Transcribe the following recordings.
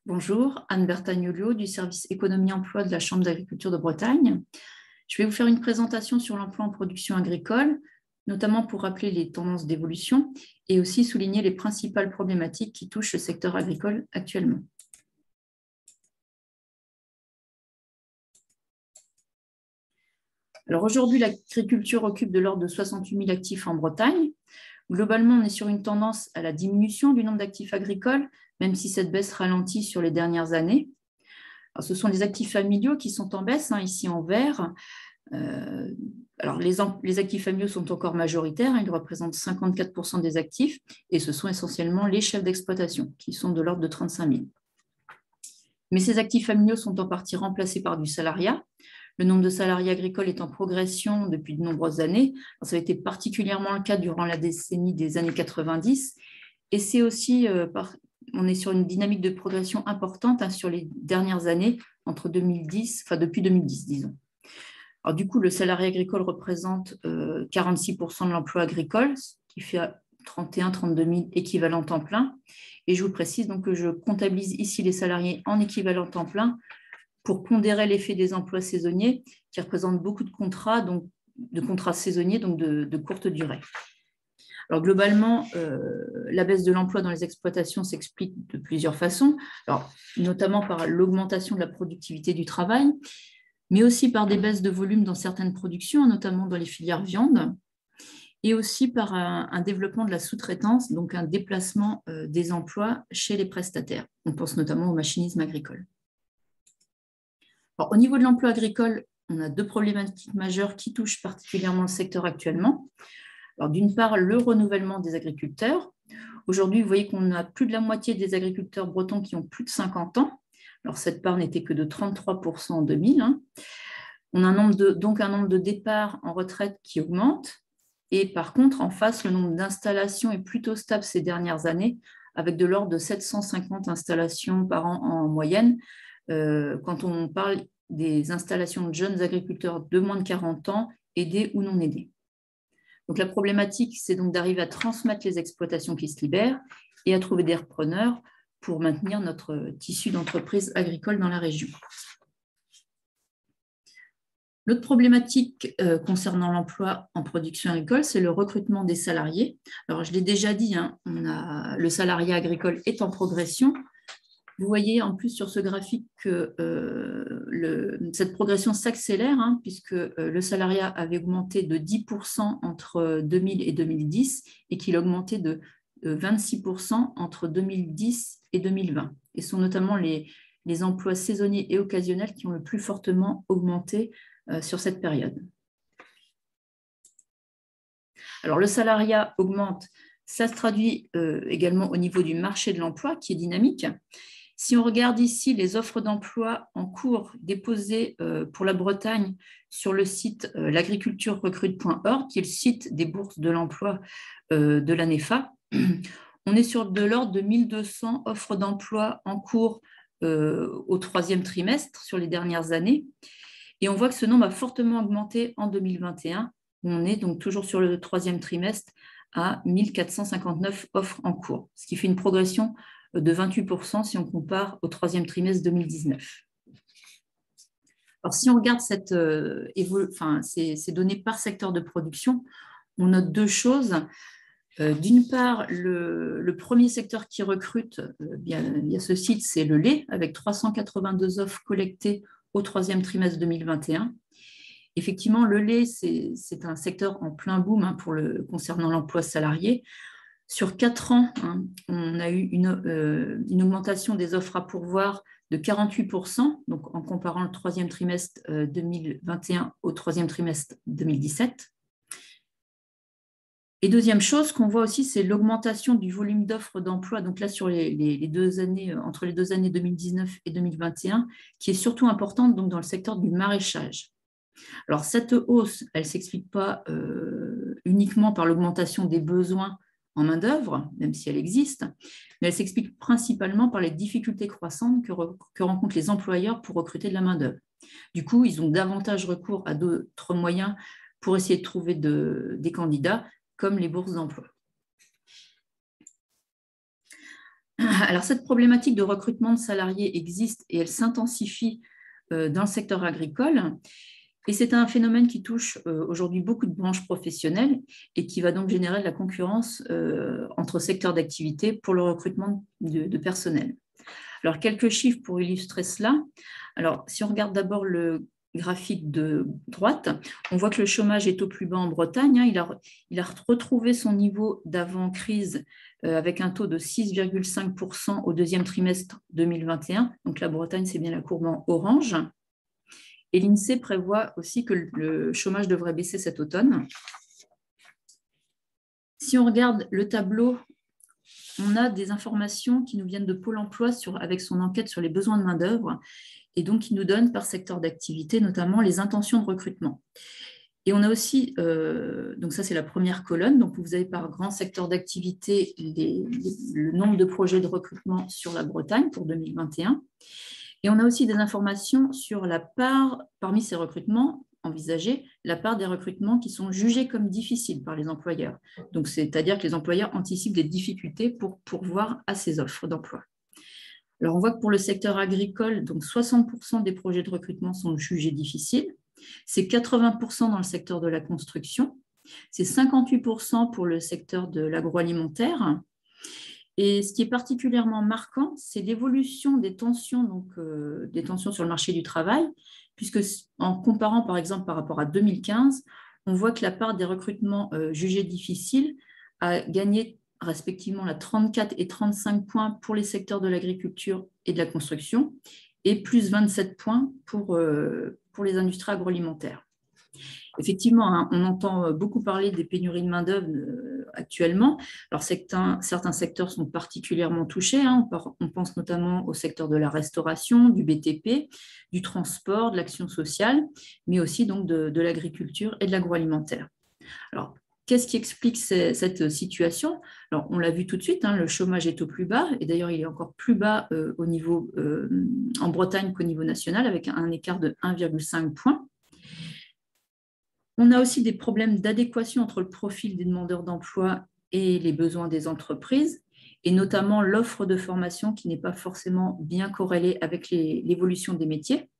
Bonjour, Anne Bertagnolio du service économie-emploi de la Chambre d'agriculture de Bretagne. Je vais vous faire une présentation sur l'emploi en production agricole, notamment pour rappeler les tendances d'évolution et aussi souligner les principales problématiques qui touchent le secteur agricole actuellement. Alors aujourd'hui, l'agriculture occupe de l'ordre de 68 000 actifs en Bretagne. Globalement, on est sur une tendance à la diminution du nombre d'actifs agricoles, même si cette baisse ralentit sur les dernières années. Alors, ce sont les actifs familiaux qui sont en baisse, ici en vert. Alors, les actifs familiaux sont encore majoritaires, ils représentent 54% des actifs, et ce sont essentiellement les chefs d'exploitation, qui sont de l'ordre de 35 000. Mais ces actifs familiaux sont en partie remplacés par du salariat. Le nombre de salariés agricoles est en progression depuis de nombreuses années. Alors, ça a été particulièrement le cas durant la décennie des années 90, et c'est aussi on est sur une dynamique de progression importante sur les dernières années, depuis 2010, disons. Alors, du coup, le salarié agricole représente 46% de l'emploi agricole, ce qui fait 31-32 000 équivalents temps plein. Et je vous précise donc que je comptabilise ici les salariés en équivalent temps plein pour pondérer l'effet des emplois saisonniers, qui représentent beaucoup de contrats saisonniers, donc de courte durée. Alors, globalement, la baisse de l'emploi dans les exploitations s'explique de plusieurs façons, notamment par l'augmentation de la productivité du travail, mais aussi par des baisses de volume dans certaines productions, notamment dans les filières viande, et aussi par un développement de la sous-traitance, donc un déplacement des emplois chez les prestataires. On pense notamment au machinisme agricole. Alors, au niveau de l'emploi agricole, on a deux problématiques majeures qui touchent particulièrement le secteur actuellement. Alors, d'une part, le renouvellement des agriculteurs. Aujourd'hui, vous voyez qu'on a plus de la moitié des agriculteurs bretons qui ont plus de 50 ans. Alors, cette part n'était que de 33% en 2000. On a donc un nombre de départs en retraite qui augmente. Et par contre, en face, le nombre d'installations est plutôt stable ces dernières années, avec de l'ordre de 750 installations par an en moyenne. Quand on parle des installations de jeunes agriculteurs de moins de 40 ans, aidés ou non aidés. Donc la problématique, c'est donc d'arriver à transmettre les exploitations qui se libèrent et à trouver des repreneurs pour maintenir notre tissu d'entreprise agricole dans la région. L'autre problématique concernant l'emploi en production agricole, c'est le recrutement des salariés. Alors, je l'ai déjà dit, le salariat agricole est en progression. Vous voyez en plus sur ce graphique que cette progression s'accélère, puisque le salariat avait augmenté de 10% entre 2000 et 2010 et qu'il a augmenté de 26% entre 2010 et 2020. Et ce sont notamment les emplois saisonniers et occasionnels qui ont le plus fortement augmenté sur cette période. Alors, le salariat augmente, ça se traduit également au niveau du marché de l'emploi qui est dynamique. Si on regarde ici les offres d'emploi en cours déposées pour la Bretagne sur le site l'agriculturerecrute.org, qui est le site des bourses de l'emploi de l'ANEFA, on est sur de l'ordre de 1200 offres d'emploi en cours au troisième trimestre sur les dernières années. Et on voit que ce nombre a fortement augmenté en 2021. On est donc toujours sur le troisième trimestre à 1459 offres en cours, ce qui fait une progression de 28% si on compare au troisième trimestre 2019. Alors, si on regarde ces données par secteur de production, on note deux choses. D'une part, le premier secteur qui recrute via ce site, c'est le lait, avec 382 offres collectées au troisième trimestre 2021. Effectivement, le lait, c'est un secteur en plein boom concernant l'emploi salarié. Sur 4 ans, on a eu une augmentation des offres à pourvoir de 48%, donc en comparant le troisième trimestre 2021 au troisième trimestre 2017. Et deuxième chose qu'on voit aussi, c'est l'augmentation du volume d'offres d'emploi, donc là sur les 2 années, entre les 2 années 2019 et 2021, qui est surtout importante donc, dans le secteur du maraîchage. Alors cette hausse, elle ne s'explique pas uniquement par l'augmentation des besoins en main-d'œuvre, même si elle existe, mais elle s'explique principalement par les difficultés croissantes que rencontrent les employeurs pour recruter de la main-d'œuvre. Du coup, ils ont davantage recours à d'autres moyens pour essayer de trouver des candidats, comme les bourses d'emploi. Alors, cette problématique de recrutement de salariés existe et elle s'intensifie dans le secteur agricole. Et c'est un phénomène qui touche aujourd'hui beaucoup de branches professionnelles et qui va donc générer de la concurrence entre secteurs d'activité pour le recrutement de personnel. Alors, quelques chiffres pour illustrer cela. Alors, si on regarde d'abord le graphique de droite, on voit que le chômage est au plus bas en Bretagne. Il a retrouvé son niveau d'avant-crise avec un taux de 6,5% au deuxième trimestre 2021. Donc, la Bretagne, c'est bien la courbe en orange. Et l'INSEE prévoit aussi que le chômage devrait baisser cet automne. Si on regarde le tableau, on a des informations qui nous viennent de Pôle emploi avec son enquête sur les besoins de main-d'œuvre et donc qui nous donne par secteur d'activité, notamment les intentions de recrutement. Et on a aussi, donc ça c'est la première colonne, donc vous avez par grand secteur d'activité le nombre de projets de recrutement sur la Bretagne pour 2021. Et on a aussi des informations sur la part, parmi ces recrutements envisagés, la part des recrutements qui sont jugés comme difficiles par les employeurs. Donc, c'est-à-dire que les employeurs anticipent des difficultés pour pourvoir à ces offres d'emploi. Alors, on voit que pour le secteur agricole, donc 60% des projets de recrutement sont jugés difficiles. C'est 80% dans le secteur de la construction. C'est 58% pour le secteur de l'agroalimentaire. Et ce qui est particulièrement marquant, c'est l'évolution des tensions, des tensions sur le marché du travail, puisque en comparant par exemple par rapport à 2015, on voit que la part des recrutements jugés difficiles a gagné respectivement la 34 et 35 points pour les secteurs de l'agriculture et de la construction, et plus 27 points pour les industries agroalimentaires. Effectivement, hein, on entend beaucoup parler des pénuries de main-d'œuvre actuellement. Alors, certains secteurs sont particulièrement touchés. Hein. On pense notamment au secteur de la restauration, du BTP, du transport, de l'action sociale, mais aussi donc de l'agriculture et de l'agroalimentaire. Alors, qu'est-ce qui explique cette situation? Alors, on l'a vu tout de suite, hein, le chômage est au plus bas, et d'ailleurs, il est encore plus bas en Bretagne qu'au niveau national, avec un écart de 1,5 point. On a aussi des problèmes d'adéquation entre le profil des demandeurs d'emploi et les besoins des entreprises, et notamment l'offre de formation qui n'est pas forcément bien corrélée avec l'évolution des métiers.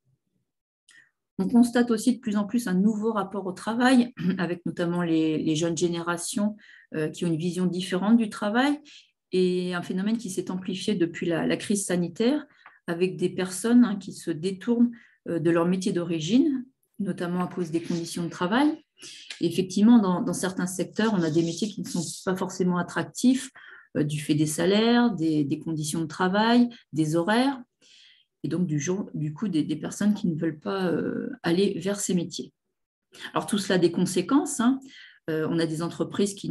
On constate aussi de plus en plus un nouveau rapport au travail, avec notamment les jeunes générations qui ont une vision différente du travail, et un phénomène qui s'est amplifié depuis la crise sanitaire, avec des personnes qui se détournent de leur métier d'origine, notamment à cause des conditions de travail. Et effectivement, dans certains secteurs, on a des métiers qui ne sont pas forcément attractifs du fait des salaires, des conditions de travail, des horaires, et donc du coup des personnes qui ne veulent pas aller vers ces métiers. Alors tout cela a des conséquences. Hein. On a des entreprises qui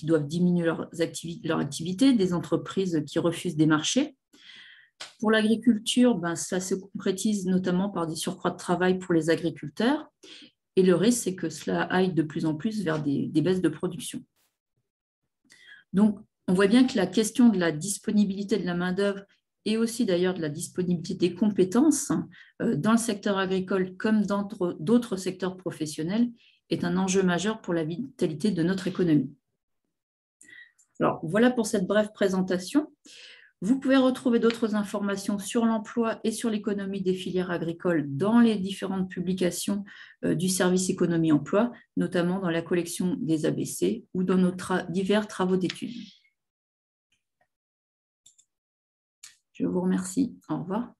doivent diminuer leur activité, des entreprises qui refusent des marchés. Pour l'agriculture, ça se concrétise notamment par des surcroîts de travail pour les agriculteurs. Et le risque, c'est que cela aille de plus en plus vers des baisses de production. Donc, on voit bien que la question de la disponibilité de la main-d'œuvre et aussi d'ailleurs de la disponibilité des compétences dans le secteur agricole comme dans d'autres secteurs professionnels est un enjeu majeur pour la vitalité de notre économie. Alors, voilà pour cette brève présentation. Vous pouvez retrouver d'autres informations sur l'emploi et sur l'économie des filières agricoles dans les différentes publications du service économie-emploi, notamment dans la collection des ABC ou dans nos divers travaux d'études. Je vous remercie. Au revoir.